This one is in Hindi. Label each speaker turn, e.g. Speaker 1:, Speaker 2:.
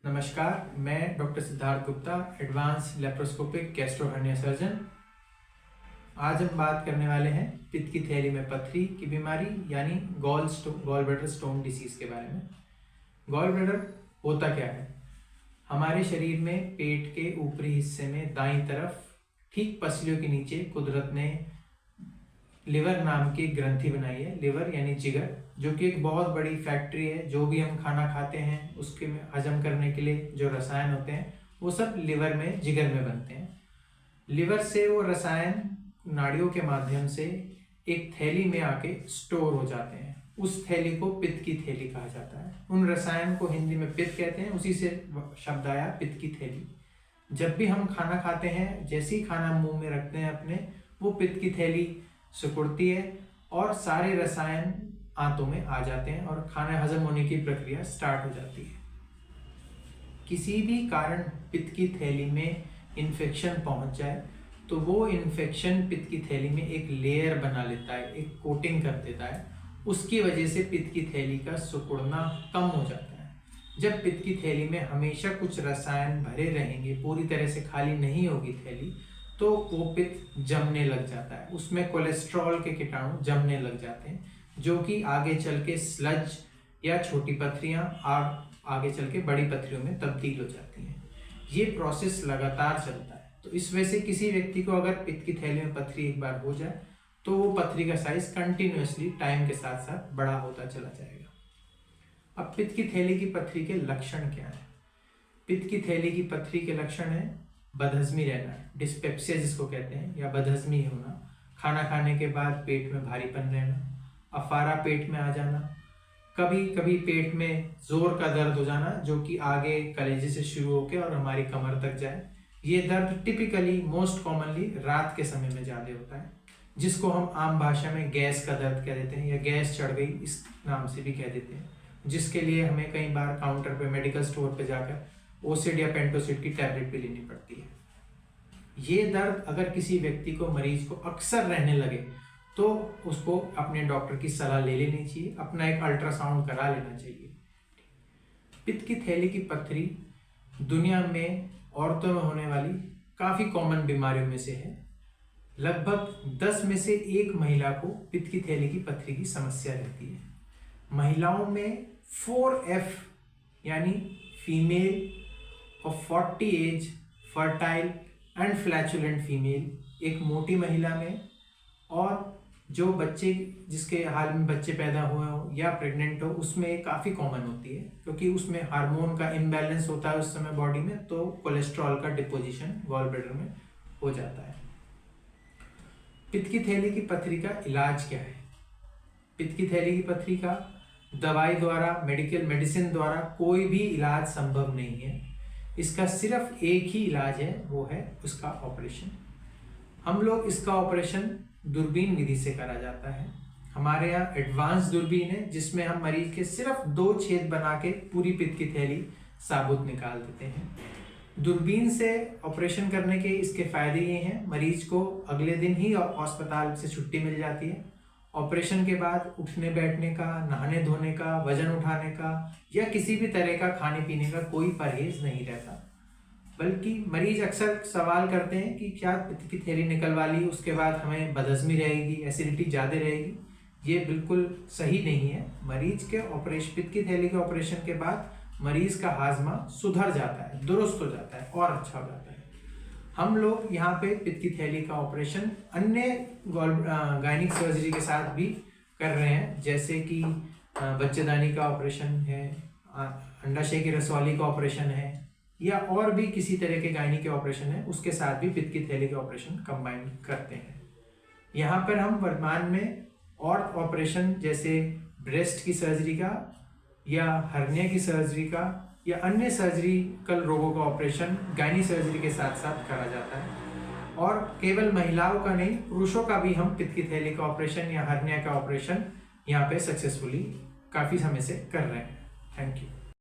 Speaker 1: नमस्कार, मैं doctor Siddharth Gupta, advance laparoscopic gastro hernia surgeon. आज हम बात करने वाले हैं पित्त की थैली में पथरी की बीमारी यानी गॉल ब्लैडर स्टोन डिसीज के बारे में। गॉल ब्लैडर होता क्या है? हमारे शरीर में पेट के ऊपरी हिस्से में दाईं तरफ ठीक पसलियों के नीचे कुदरत ने लिवर नाम की ग्रंथि बनाई है। लिवर यानी जिगर, जो कि एक बहुत बड़ी फैक्ट्री है। जो भी हम खाना खाते हैं उसके में हजम करने के लिए जो रसायन होते हैं वो सब लिवर में, जिगर में बनते हैं। लिवर से वो रसायन नाड़ियों के माध्यम से एक थैली में आके स्टोर हो जाते हैं। उस थैली को पित्त की थैली कहा जाता है। उन रसायन को हिंदी में पित्त कहते हैं, उसी से शब्द आया पित्त की थैली। जब भी हम खाना खाते हैं, जैसे ही खाना मुंह में रखते हैं अपने, वो पित्त की थैली सिकुड़ती है और सारे रसायन आंतों में आ जाते हैं और खाना हजम होने की प्रक्रिया स्टार्ट हो जाती है। किसी भी कारण पित्त की थैली में इन्फेक्शन पहुंच जाए तो वो इन्फेक्शन पित्त की थैली में एक लेयर बना लेता है, एक कोटिंग कर देता है। उसकी वजह से पित्त की थैली का सिकुड़ना कम हो जाता है। जब पित्त की थैली में हमेशा कुछ रसायन भरे रहेंगे, पूरी तरह से खाली नहीं होगी थैली, तो वो पित्त जमने लग जाता है। उसमें कोलेस्ट्रॉल के कीटाणु जमने लग जाते हैं, जो कि आगे चल के स्लज या छोटी पथरियां आगे चल के बड़ी पथरियों में तब्दील हो जाती हैं। ये प्रोसेस लगातार चलता है। तो इस वजह से किसी व्यक्ति को अगर पित्त की थैली में पथरी एक बार हो जाए तो वो पथरी का साइज कंटिन्यूअसली टाइम के साथ साथ बड़ा होता चला जाएगा। अब पित्त की थैली की पथरी के लक्षण क्या है? पित्त की थैली की पथरी के लक्षण है बदहजमी रहना, डिस्पेप्सिया जिसको कहते हैं, या बदहजमी होना, खाना खाने के बाद पेट में भारीपन रहना, अफारा पेट में आ जाना, कभी कभी पेट में जोर का दर्द हो जाना जो कि आगे कलेजे से शुरू होकर और हमारी कमर तक जाए। ये दर्द टिपिकली मोस्ट कॉमनली रात के समय में ज्यादा होता है, जिसको हम आम भाषा में गैस का दर्द कह देते हैं या गैस चढ़ गई इस नाम से भी कह देते हैं, जिसके लिए हमें कई बार काउंटर पे, मेडिकल स्टोर पे जाकर ओसिड या पेंटोसिड की टैबलेट भी लेनी पड़ती है। ये दर्द अगर किसी व्यक्ति को, मरीज को अक्सर रहने लगे तो उसको अपने डॉक्टर की सलाह ले लेनी चाहिए, अपना एक अल्ट्रासाउंड करा लेना चाहिए। पित्त की थैली की पथरी दुनिया में औरतों में होने वाली काफी कॉमन बीमारियों में से है। लगभग 10 में से 1 महिला को पित्त की थैली की पथरी की समस्या रहती है। महिलाओं में 4F यानी female of 40 age, fertile and flatulent female, एक मोटी महिला में, और जो बच्चे, जिसके हाल में बच्चे पैदा हुए हो या प्रेग्नेंट हो, उसमें काफ़ी कॉमन होती है, क्योंकि उसमें हार्मोन का इम्बैलेंस होता है उस समय बॉडी में, तो कोलेस्ट्रॉल का डिपोजिशन गॉल ब्लैडर में हो जाता है। पित्त की थैली की पथरी का इलाज क्या है? पित्त की थैली की पथरी का दवाई द्वारा, मेडिसिन द्वारा कोई भी इलाज संभव नहीं है। इसका सिर्फ एक ही इलाज है, वो है उसका ऑपरेशन। हम लोग इसका ऑपरेशन दूरबीन विधि से करा जाता है। हमारे यहाँ एडवांस दूरबीन है, जिसमें हम मरीज के सिर्फ 2 छेद बना के पूरी पित्त की थैली साबुत निकाल देते हैं। दूरबीन से ऑपरेशन करने के इसके फायदे ये हैं, मरीज को अगले दिन ही अस्पताल से छुट्टी मिल जाती है। ऑपरेशन के बाद उठने बैठने का, नहाने धोने का, वजन उठाने का या किसी भी तरह का खाने पीने का कोई परहेज नहीं रहता। बल्कि मरीज अक्सर सवाल करते हैं कि क्या पित्त की थैली निकलवा ली, उसके बाद हमें बदहजमी रहेगी, एसिडिटी ज़्यादा रहेगी। ये बिल्कुल सही नहीं है। मरीज के ऑपरेशन, पित्त की थैली के ऑपरेशन के बाद मरीज का हाजमा सुधर जाता है, दुरुस्त हो जाता है और अच्छा हो जाता है। हम लोग यहाँ पे पित्त की थैली का ऑपरेशन अन्य गायनिक सर्जरी के साथ भी कर रहे हैं, जैसे कि बच्चेदानी का ऑपरेशन है, अंडाशय की रसौली का ऑपरेशन है, या और भी किसी तरह के गायनी के ऑपरेशन है, उसके साथ भी पित्त की थैली के ऑपरेशन कंबाइन करते हैं। यहाँ पर हम वर्तमान में और ऑपरेशन जैसे ब्रेस्ट की सर्जरी का या हर्निया की सर्जरी का या अन्य सर्जरिकल रोगों का ऑपरेशन गायनी सर्जरी के साथ साथ करा जाता है। और केवल महिलाओं का नहीं, पुरुषों का भी हम पित्त की थैली का ऑपरेशन या हर्निया का ऑपरेशन यहाँ पे सक्सेसफुली काफ़ी समय से कर रहे हैं। Thank you.